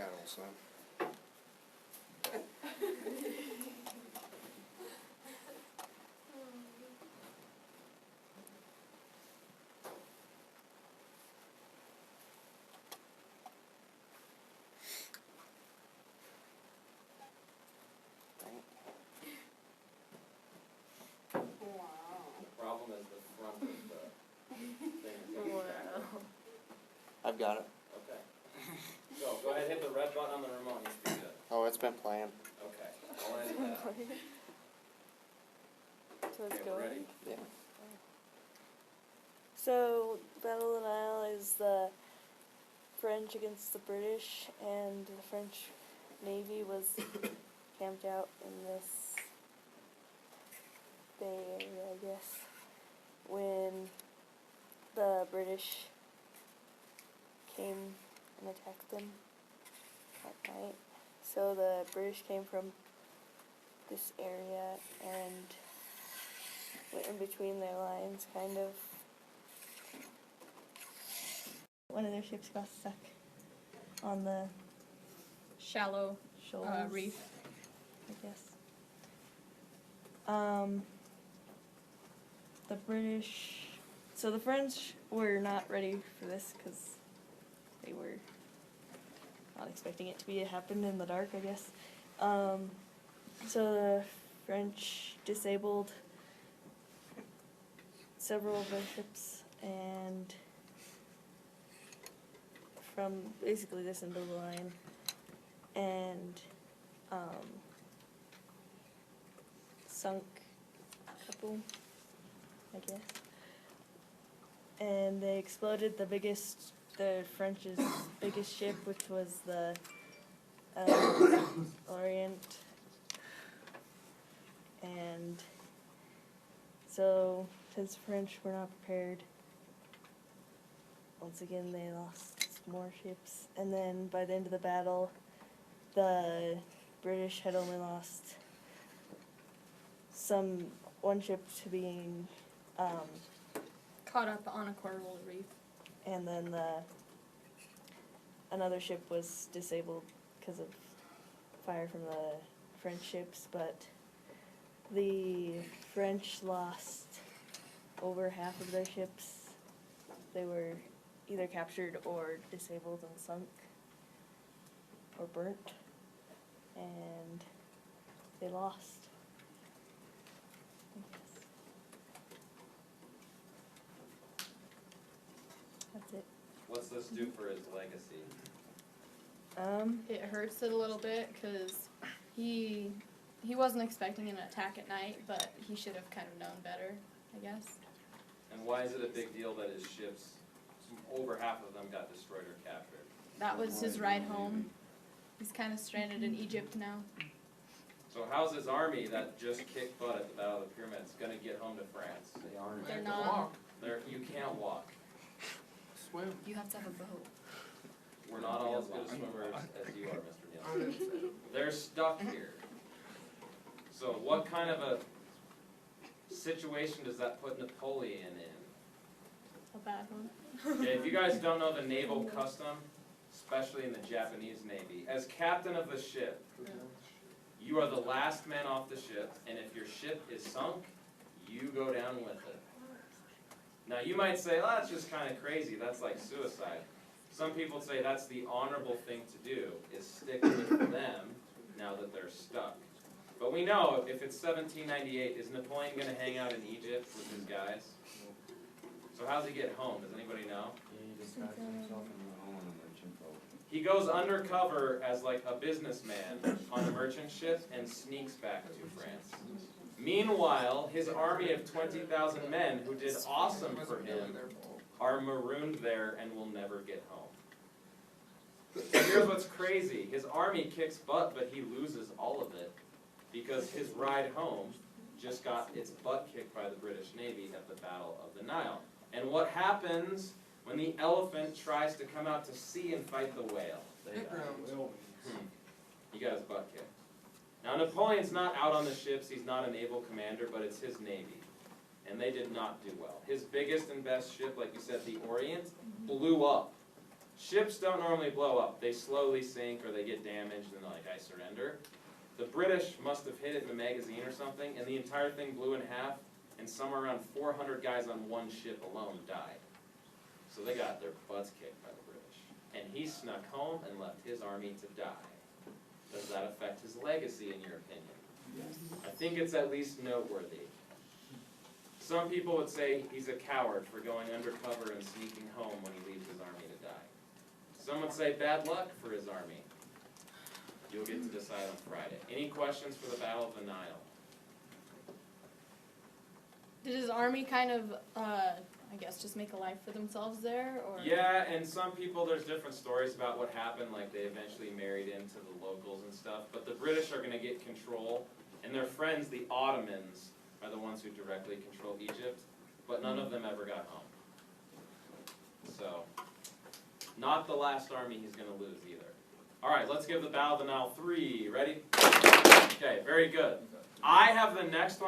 cattle, son. The problem is the front of the thing. Wow. I've got it. Okay. So go ahead and hit the red button on the remote and you can do it. Oh, it's been playing. Okay. I'll end that. So it's Okay, we're ready? going. Yeah. So Battle of the Nile is the French against the British, and the French Navy was camped out in this bay area, I guess, when the British came and attacked them at night. So the British came from this area and went in between their lines, kind of. One of their ships got stuck on the Shallow shoals, reef. I guess. The British, so the French were not ready for this because they were not expecting it to be happen in the dark, I guess. So the French disabled several of their ships, and from basically this end of the line, and sunk a couple, I guess. And they exploded the French's biggest ship, which was the Orient. And so, since the French were not prepared, once again they lost more ships. And then by the end of the battle, the British had only lost one ship to being Caught up on a coral reef. and then another ship was disabled because of fire from the French ships, but the French lost over half of their ships. They were either captured or disabled and sunk or burnt, and they lost. That's it. What's this do for his legacy? It hurts it a little bit because he wasn't expecting an attack at night, but he should have kind of known better, I guess. And why is it a big deal that his ships, over half of them, got destroyed or captured? That was his ride home. He's kind of stranded in Egypt now. So how's his army that just kicked butt at the Battle of the Pyramids going to get home to France? They aren't. They're not. You can't walk. Swim. You have to have a boat. We're not all as good as swimmers as you are, Mr. Neal. They're stuck here. So what kind of a situation does that put Napoleon in? A bad one. Okay, if you guys don't know the naval custom, especially in the Japanese Navy, as captain of the ship, you are the last man off the ship, and if your ship is sunk, you go down with it. Now you might say, oh, that's just kind of crazy, that's like suicide. Some people say that's the honorable thing to do, is stick with them now that they're stuck. But we know, if it's 1798, is Napoleon going to hang out in Egypt with his guys? So how's he get home? Does anybody know? He disguises himself in the home on a merchant boat. He goes undercover as like a businessman on a merchant ship and sneaks back to France. Meanwhile, his army of 20,000 men who did awesome for him are marooned there and will never get home. So here's what's crazy. His army kicks butt, but he loses all of it because his ride home just got its butt kicked by the British Navy at the Battle of the Nile. And what happens when the elephant tries to come out to sea and fight the whale? He got his butt kicked. Now Napoleon's not out on the ships, he's not a naval commander, but it's his navy. And they did not do well. His biggest and best ship, like you said, the Orient, blew up. Ships don't normally blow up. They slowly sink or they get damaged and they're like, I surrender. The British must have hit it in the magazine or something, and the entire thing blew in half, and somewhere around 400 guys on one ship alone died. So they got their butts kicked by the British. And he snuck home and left his army to die. Does that affect his legacy, in your opinion? Yes. I think it's at least noteworthy. Some people would say he's a coward for going undercover and sneaking home when he leaves his army to die. Some would say bad luck for his army. You'll get to decide on Friday. Any questions for the Battle of the Nile? Did his army kind of, I guess, just make a life for themselves there, or? Yeah, and some people, there's different stories about what happened, like they eventually married into the locals and stuff, but the British are going to get control, and their friends, the Ottomans, are the ones who directly control Egypt, but none of them ever got home. So, not the last army he's going to lose either. All right, let's give the Battle of the Nile 3. Ready? Okay, very good. I have the next one.